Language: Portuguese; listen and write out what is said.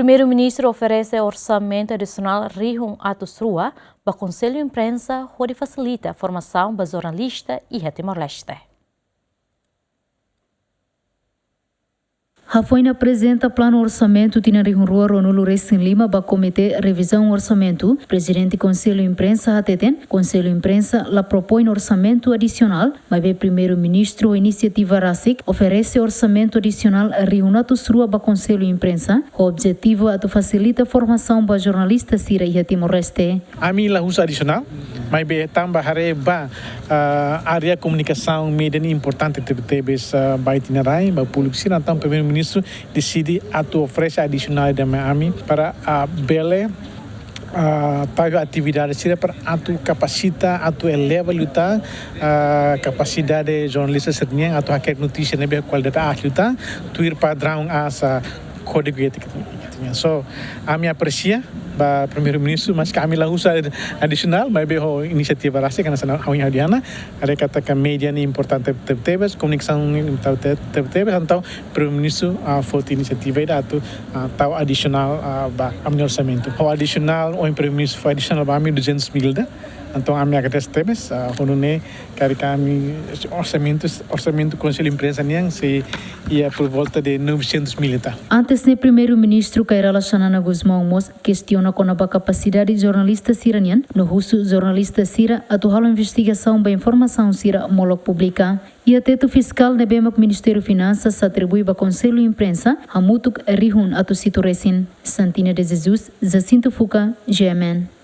Primeiro-Ministro Oferese Orsamentu Adisiona Rihun Atus Rua para Konsellu Imprensa hodi Fasilista Formasaun para Jornalista e Timor-Leste. Rafoina apresenta plano orçamento tina Rihun Rua Ronulu Resin Lima para comitê revisão orçamento. Presidente Konsellu Imprensa hodi Konsellu Imprensa la propõe orçamento adicional, mas o primeiro-ministro iniciativa RASIC oferece orçamento adicional Rihun Atus Rua para Konsellu Imprensa. O objetivo é Fasilita Formasaun para jornalista sira e Timor-Leste. A mim lá usa adicional, mas também hareba área comunicação media importante tebes by itinerai, para público sira então primeiro-ministro decide atu oferece adicional da AMI para a bele paga atividade sira para atu capacita atu eleva luta capacidade jornalista sernia atu hacker notícia nebe qualidade luta tuir padrão asa código ético. So kami aprecia ba primeiro-ministro mas kami lah usa adicional mas beho inisiativa rasa karena sana hawin hadiana ada katakan media ni importante tebes komunikasi tebes então primeiro-ministro foto inisiativa ida tu tau adicional ba kami orçamento o adicional o primeiro-ministro foi adicional ba kami 200 mil da então a minha cadência tebes honone kami orçamento Konsellu Imprensa niang se ia por volta de 900 mil tá. Antes de primeiro-ministro Kairala Shanana Guzmão Mos questiona com a capacidade de jornalista siranian no russo jornalista sira atual investigação ba informação sira molok publica e a teto fiscal de BEMAC Ministério Finanças atribui ba Konsellu Imprensa a mutuk Rihun Atus Rua Santina de Jesus Jacinto Fuca GMN.